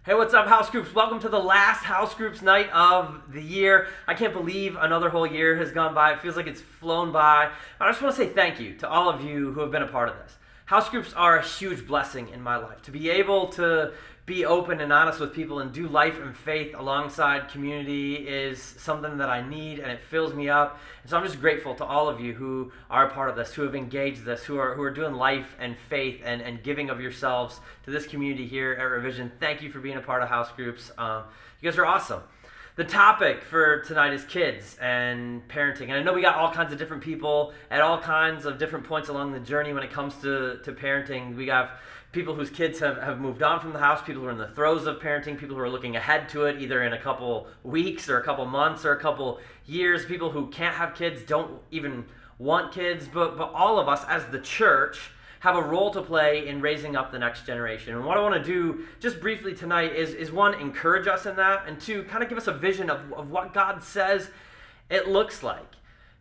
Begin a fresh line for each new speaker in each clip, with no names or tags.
Hey, what's up, house groups? Welcome to the last house groups night of the year. I can't believe another whole year has gone by. It feels like it's flown by. I just want to say thank you to all of you who have been a part of this. House groups are a huge blessing in my life. To be able to be open and honest with people and do life and faith alongside community is something that I need, and it fills me up. And so I'm just grateful to all of you who are a part of this, who have engaged this, who are doing life and faith and giving of yourselves to this community here at Revision. Thank you for being a part of house groups. You guys are awesome. The topic for tonight is kids and parenting. And I know we got all kinds of different people at all kinds of different points along the journey when it comes to parenting. We have people whose kids have moved on from the house, people who are in the throes of parenting, people who are looking ahead to it either in a couple weeks or a couple months or a couple years, people who can't have kids, don't even want kids, but all of us as the church have a role to play in raising up the next generation. And what I want to do just briefly tonight is one, encourage us in that, and two, kind of give us a vision of what God says it looks like.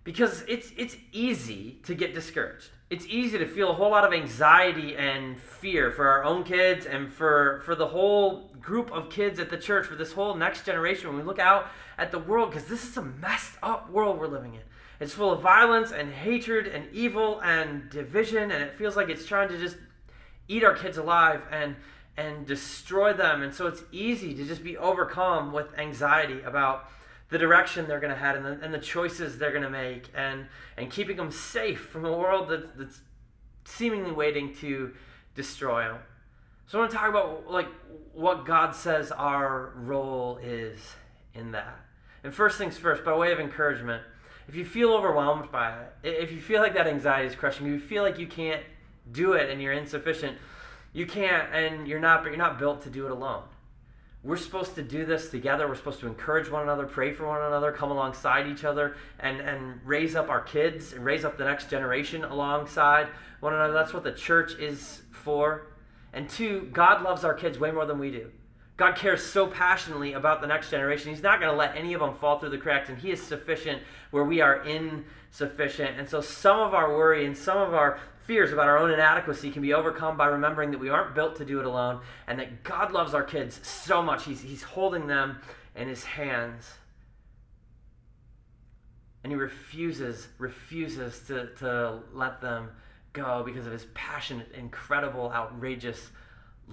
Because it's easy to get discouraged. It's easy to feel a whole lot of anxiety and fear for our own kids and for the whole group of kids at the church, for this whole next generation when we look out at the world, because this is a messed up world we're living in. It's full of violence and hatred and evil and division, and it feels like it's trying to just eat our kids alive and destroy them. And so it's easy to just be overcome with anxiety about the direction they're going to head and the choices they're going to make and keeping them safe from a world that's seemingly waiting to destroy them. So I want to talk about what God says our role is in that. And first things first, by way of encouragement, if you feel overwhelmed by it, if you feel like that anxiety is crushing you, if you feel like you can't do it and you're insufficient, you can't, and you're not built to do it alone. We're supposed to do this together. We're supposed to encourage one another, pray for one another, come alongside each other, and raise up our kids and raise up the next generation alongside one another. That's what the church is for. And two, God loves our kids way more than we do. God cares so passionately about the next generation. He's not going to let any of them fall through the cracks, and He is sufficient where we are insufficient. And so some of our worry and some of our fears about our own inadequacy can be overcome by remembering that we aren't built to do it alone, and that God loves our kids so much. He's holding them in His hands, and He refuses to let them go because of His passionate, incredible, outrageous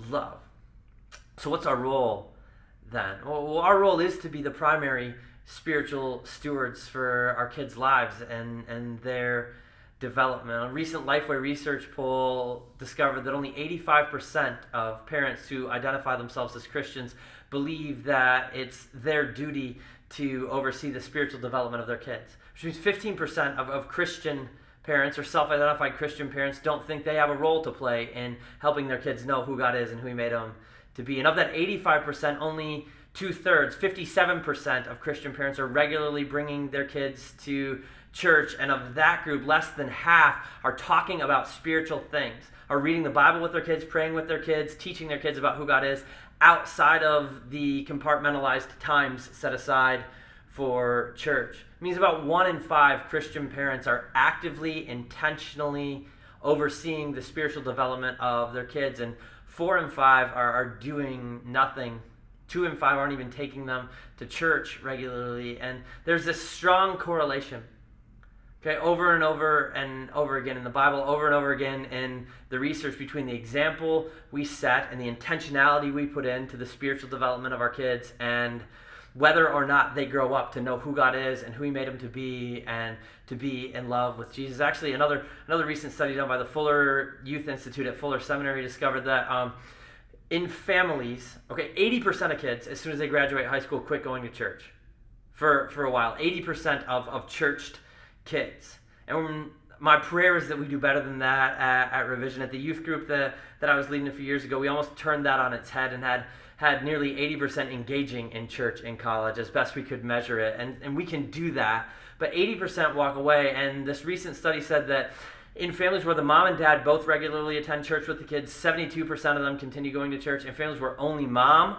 love. So what's our role then? Well, our role is to be the primary spiritual stewards for our kids' lives and their development. A recent Lifeway research poll discovered that only 85% of parents who identify themselves as Christians believe that it's their duty to oversee the spiritual development of their kids, which means 15% of Christian parents or self-identified Christian parents don't think they have a role to play in helping their kids know who God is and who He made them to be. And of that 85%, only 2/3, 57% of Christian parents are regularly bringing their kids to church, and of that group, less than half are talking about spiritual things, are reading the Bible with their kids, praying with their kids, teaching their kids about who God is outside of the compartmentalized times set aside for church. It means about 1 in 5 Christian parents are actively, intentionally overseeing the spiritual development of their kids, and 4 in 5 are doing nothing. 2 in 5 aren't even taking them to church regularly, and there's this strong correlation. Okay, over and over again in the Bible, over and over again in the research between the example we set and the intentionality we put into the spiritual development of our kids and whether or not they grow up to know who God is and who He made them to be and to be in love with Jesus. Actually, another recent study done by the Fuller Youth Institute at Fuller Seminary discovered that in families, 80% of kids, as soon as they graduate high school, quit going to church for a while. 80% of churched kids. And my prayer is that we do better than that at Revision. At the youth group that I was leading a few years ago, we almost turned that on its head and had nearly 80% engaging in church in college as best we could measure it. And we can do that, but 80% walk away. And this recent study said that in families where the mom and dad both regularly attend church with the kids, 72% of them continue going to church. In families where only mom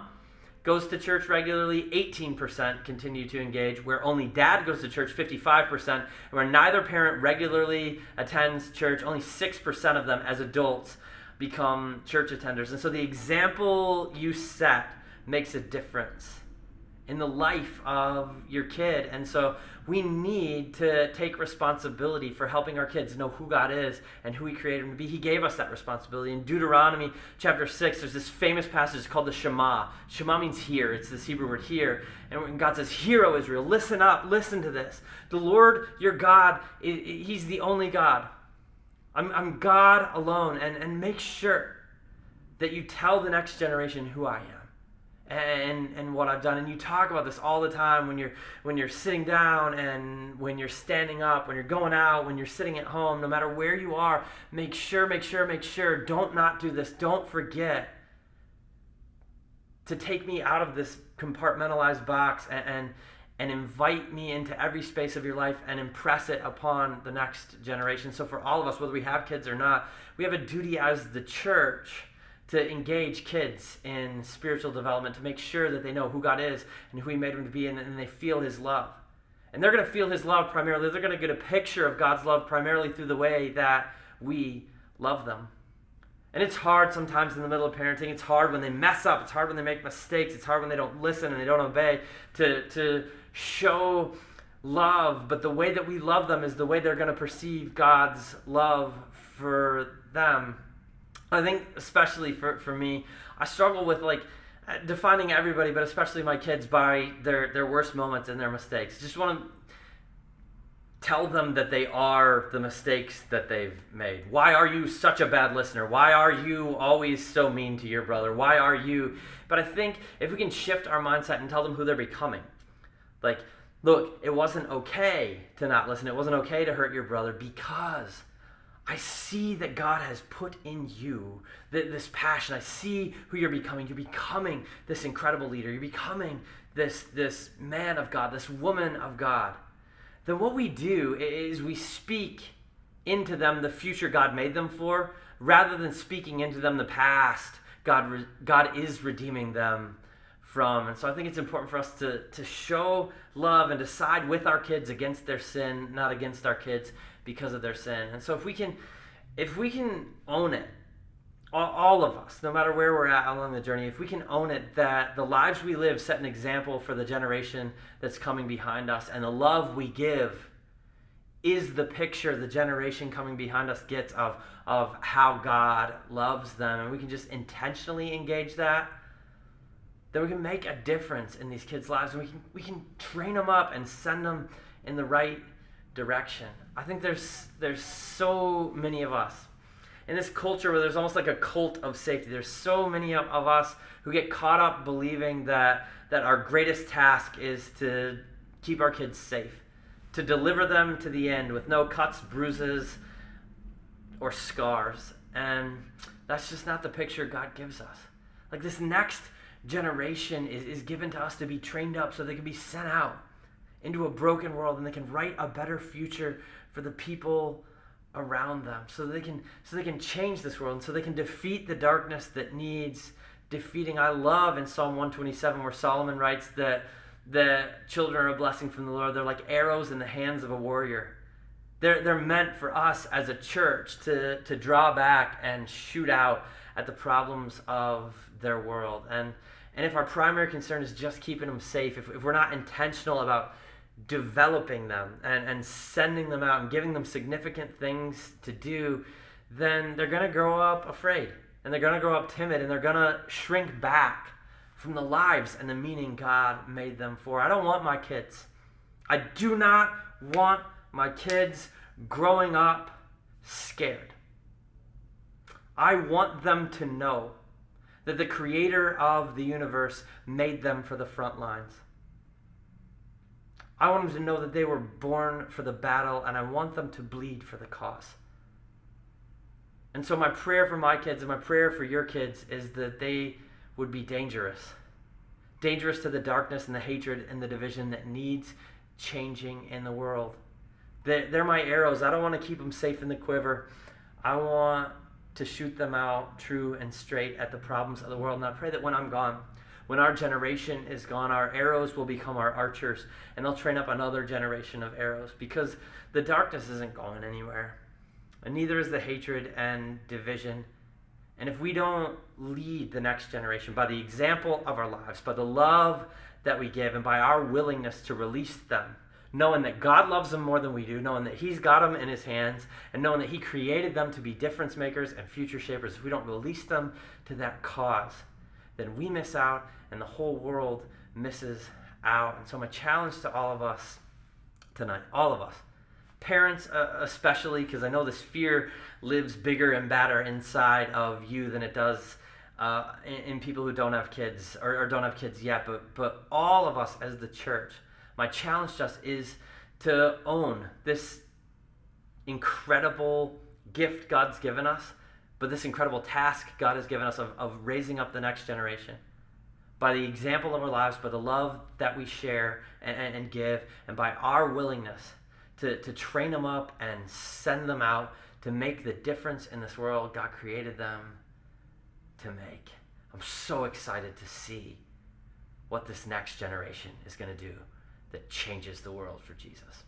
goes to church regularly, 18% continue to engage. Where only dad goes to church, 55%. And where neither parent regularly attends church, only 6% of them as adults become church attenders. And so the example you set makes a difference in the life of your kid. And so we need to take responsibility for helping our kids know who God is and who he created them to be. He gave us that responsibility. In Deuteronomy chapter 6, there's this famous passage called the Shema. Shema means hear. It's this Hebrew word hear. And when God says, "Hear, O Israel, listen up, listen to this. The Lord your God, he's the only God. I'm God alone." And make sure that you tell the next generation who I am and what I've done. And you talk about this all the time when you're sitting down and when you're standing up, when you're going out, when you're sitting at home, no matter where you are. Make sure, don't not do this. Don't forget to take me out of this compartmentalized box and invite me into every space of your life and impress it upon the next generation. So for all of us, whether we have kids or not, we have a duty as the church to engage kids in spiritual development, to make sure that they know who God is and who he made them to be, and they feel his love. And they're going to feel his love primarily. They're going to get a picture of God's love primarily through the way that we love them. And it's hard sometimes in the middle of parenting. It's hard when they mess up. It's hard when they make mistakes. It's hard when they don't listen and they don't obey to show love. But the way that we love them is the way they're going to perceive God's love for them. I think especially for me, I struggle with defining everybody, but especially my kids, by their worst moments and their mistakes. Just want to tell them that they are the mistakes that they've made. Why are you such a bad listener? Why are you always so mean to your brother? Why are you? But I think if we can shift our mindset and tell them who they're becoming. Look, it wasn't okay to not listen. It wasn't okay to hurt your brother because I see that God has put in you this passion. I see who you're becoming. You're becoming this incredible leader. You're becoming this man of God, this woman of God. Then what we do is we speak into them the future God made them for, rather than speaking into them the past God is redeeming them from. And so I think it's important for us to show love and to side with our kids against their sin, not against our kids because of their sin. And so if we can own it, all of us, no matter where we're at along the journey, if we can own it that the lives we live set an example for the generation that's coming behind us, and the love we give is the picture the generation coming behind us gets of how God loves them, and we can just intentionally engage that, then we can make a difference in these kids' lives, and we can train them up and send them in the right direction. I think there's so many of us in this culture where there's almost like a cult of safety. There's so many of us who get caught up believing that our greatest task is to keep our kids safe, to deliver them to the end with no cuts, bruises, or scars. And that's just not the picture God gives us. This next generation is given to us to be trained up so they can be sent out into a broken world, and they can write a better future for the people around them, so they can change this world, and so they can defeat the darkness that needs defeating. I love in Psalm 127 where Solomon writes that the children are a blessing from the Lord. They're like arrows in the hands of a warrior. They're meant for us as a church to draw back and shoot out at the problems of their world. And if our primary concern is just keeping them safe, if we're not intentional about developing them and sending them out and giving them significant things to do, then they're going to grow up afraid, and they're going to grow up timid, and they're going to shrink back from the lives and the meaning God made them for. I don't want my kids. I do not want my kids growing up scared. I want them to know that the creator of the universe made them for the front lines. I want them to know that they were born for the battle, and I want them to bleed for the cause. And so my prayer for my kids and my prayer for your kids is that they would be dangerous to the darkness and the hatred and the division that needs changing in the world. They're my arrows. I don't want to keep them safe in the quiver. I want to shoot them out true and straight at the problems of the world. And I pray that when I'm gone, when our generation is gone, our arrows will become our archers, and they'll train up another generation of arrows, because the darkness isn't going anywhere, and neither is the hatred and division. And if we don't lead the next generation by the example of our lives, by the love that we give, and by our willingness to release them, knowing that God loves them more than we do, knowing that he's got them in his hands, and knowing that he created them to be difference makers and future shapers, if we don't release them to that cause, then we miss out and the whole world misses out. And so my challenge to all of us tonight, all of us, parents especially, because I know this fear lives bigger and badder inside of you than it does in people who don't have kids or don't have kids yet, but all of us as the church, my challenge just is to own this incredible gift God's given us, but this incredible task God has given us of raising up the next generation by the example of our lives, by the love that we share and give, and by our willingness to train them up and send them out to make the difference in this world God created them to make. I'm so excited to see what this next generation is going to do that changes the world for Jesus.